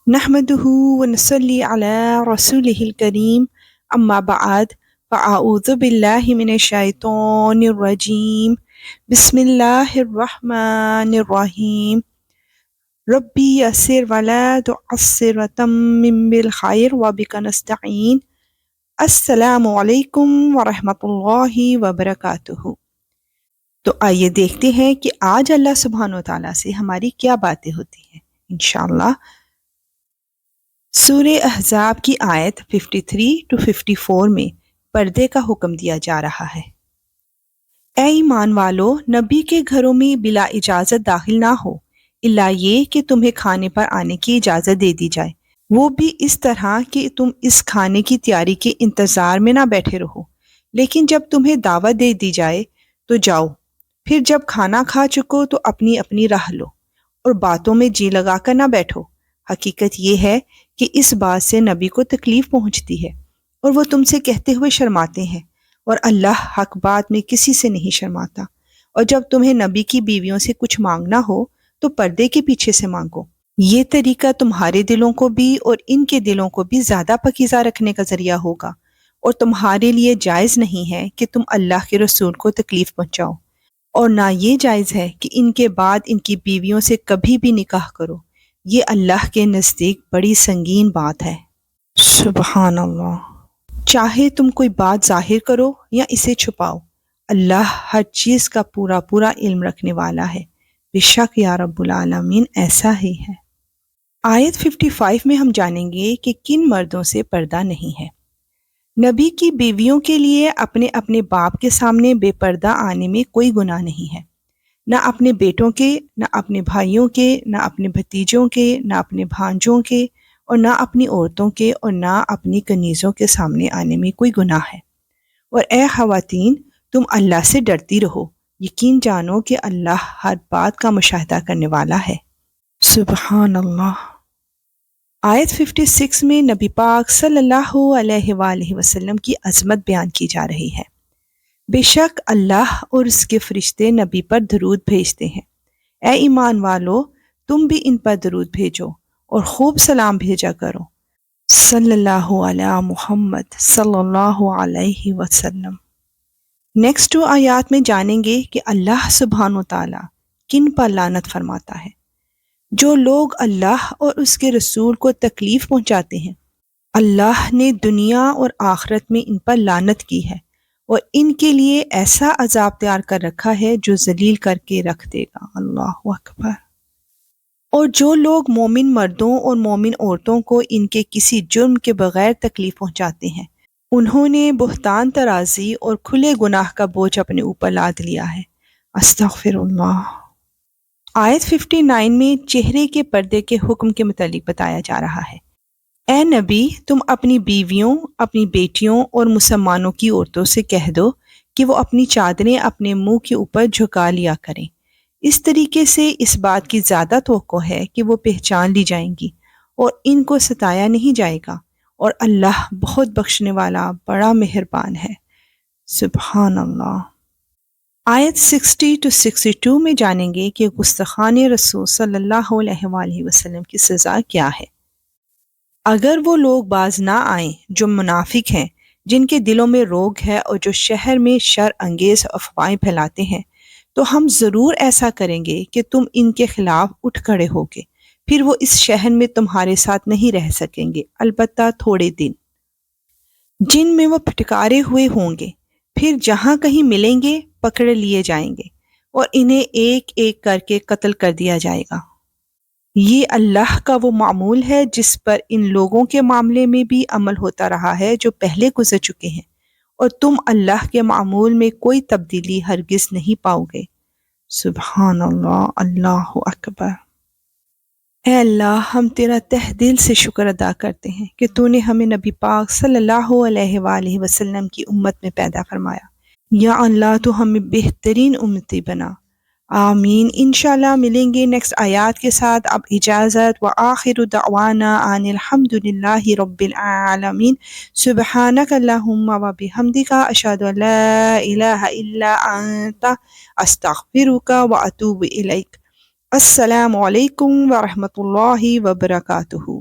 نحمده ونصلي على رسوله الكريم أما بعد فأعوذ بالله من الشيطان الرجيم بسم الله الرحمن الرحيم ربي يسر ولا تعسر وتمم بالخير وبك نستعين السلام علیکم ورحمۃ اللہ وبرکاتہ۔ تو آئیے دیکھتے ہیں کہ آج اللہ سبحانہ و تعالیٰ سے ہماری کیا باتیں ہوتی ہیں انشاءاللہ۔ سورہ احزاب کی آیت 53 to 54 میں پردے کا حکم دیا جا رہا ہے۔ اے ایمان والو، نبی کے گھروں میں بلا اجازت داخل نہ ہو الا یہ کہ تمہیں کھانے پر آنے کی اجازت دے دی جائے، وہ بھی اس طرح کہ تم اس کھانے کی تیاری کے انتظار میں نہ بیٹھے رہو، لیکن جب تمہیں دعوت دے دی جائے تو جاؤ، پھر جب کھانا کھا چکو تو اپنی اپنی راہ لو اور باتوں میں جی لگا کر نہ بیٹھو۔ حقیقت یہ ہے کہ اس بات سے نبی کو تکلیف پہنچتی ہے اور وہ تم سے کہتے ہوئے شرماتے ہیں، اور اللہ حق بات میں کسی سے نہیں شرماتا۔ اور جب تمہیں نبی کی بیویوں سے کچھ مانگنا ہو تو پردے کے پیچھے سے مانگو، یہ طریقہ تمہارے دلوں کو بھی اور ان کے دلوں کو بھی زیادہ پاکیزہ رکھنے کا ذریعہ ہوگا، اور تمہارے لیے جائز نہیں ہے کہ تم اللہ کے رسول کو تکلیف پہنچاؤ، اور نہ یہ جائز ہے کہ ان کے بعد ان کی بیویوں سے کبھی بھی نکاح کرو، یہ اللہ کے نزدیک بڑی سنگین بات ہے۔ سبحان اللہ۔ چاہے تم کوئی بات ظاہر کرو یا اسے چھپاؤ، اللہ ہر چیز کا پورا پورا علم رکھنے والا ہے، بے شک یا رب العالمین ایسا ہی ہے۔ آیت 55 میں ہم جانیں گے کہ کن مردوں سے پردہ نہیں ہے۔ نبی کی بیویوں کے لیے اپنے اپنے باپ کے سامنے بے پردہ آنے میں کوئی گناہ نہیں ہے، نہ اپنے بیٹوں کے، نہ اپنے بھائیوں کے، نہ اپنے بھتیجوں کے، نہ اپنے بھانجوں کے، اور نہ اپنی عورتوں کے، اور نہ اپنی کنیزوں کے سامنے آنے میں کوئی گناہ ہے۔ اور اے خواتین، تم اللہ سے ڈرتی رہو، یقین جانو کہ اللہ ہر بات کا مشاہدہ کرنے والا ہے۔ سبحان اللہ۔ آیت 56 میں نبی پاک صلی اللہ علیہ وآلہ وسلم کی عظمت بیان کی جا رہی ہے۔ بے شک اللہ اور اس کے فرشتے نبی پر درود بھیجتے ہیں، اے ایمان والو تم بھی ان پر درود بھیجو اور خوب سلام بھیجا کرو۔ صلی اللہ علی محمد صلی اللہ علیہ وسلم۔ نیکسٹ 2 آیات میں جانیں گے کہ اللہ سبحانہ و تعالیٰ کن پر لعنت فرماتا ہے۔ جو لوگ اللہ اور اس کے رسول کو تکلیف پہنچاتے ہیں، اللہ نے دنیا اور آخرت میں ان پر لعنت کی ہے، اور ان کے لیے ایسا عذاب تیار کر رکھا ہے جو ذلیل کر کے رکھ دے گا۔ اللہ اکبر۔ اور جو لوگ مومن مردوں اور مومن عورتوں کو ان کے کسی جرم کے بغیر تکلیف پہنچاتے ہیں، انہوں نے بہتان ترازی اور کھلے گناہ کا بوجھ اپنے اوپر لاد لیا ہے۔ استغفر اللہ۔ آیت 59 میں چہرے کے پردے کے حکم کے متعلق بتایا جا رہا ہے۔ اے نبی، تم اپنی بیویوں، اپنی بیٹیوں اور مسلمانوں کی عورتوں سے کہہ دو کہ وہ اپنی چادریں اپنے منہ کے اوپر جھکا لیا کریں، اس طریقے سے اس بات کی زیادہ توقع ہے کہ وہ پہچان لی جائیں گی اور ان کو ستایا نہیں جائے گا، اور اللہ بہت بخشنے والا بڑا مہربان ہے۔ سبحان اللہ۔ آیت 60 to 62 میں جانیں گے کہ گستاخان رسول صلی اللہ علیہ وآلہ وسلم کی سزا کیا ہے۔ اگر وہ لوگ باز نہ آئیں جو منافق ہیں، جن کے دلوں میں روگ ہے اور جو شہر میں شر انگیز افواہیں پھیلاتے ہیں، تو ہم ضرور ایسا کریں گے کہ تم ان کے خلاف اٹھ کھڑے ہوگے، پھر وہ اس شہر میں تمہارے ساتھ نہیں رہ سکیں گے البتہ تھوڑے دن، جن میں وہ پھٹکارے ہوئے ہوں گے، پھر جہاں کہیں ملیں گے پکڑ لیے جائیں گے اور انہیں ایک ایک کر کے قتل کر دیا جائے گا۔ یہ اللہ کا وہ معمول ہے جس پر ان لوگوں کے معاملے میں بھی عمل ہوتا رہا ہے جو پہلے گزر چکے ہیں، اور تم اللہ کے معمول میں کوئی تبدیلی ہرگز نہیں پاؤ گے۔ سبحان اللہ۔ اللہ اکبر۔ اے اللہ، ہم تیرا تہ دل سے شکر ادا کرتے ہیں کہ تو نے ہمیں نبی پاک صلی اللہ علیہ وآلہ وسلم کی امت میں پیدا فرمایا۔ یا اللہ تو ہمیں بہترین امتی بنا۔ آمین۔ انشاءاللہ ملیں گے نیکسٹ آیات کے ساتھ۔ اب اجازت، وآخر دعوانا ان الحمد للہ رب العالمین۔ سبحانک اللہم وبحمدک، اشہد ان لا الہ الا انت، استغفرک واتوب الیک۔ السلام علیکم ورحمۃ اللہ وبرکاتہ۔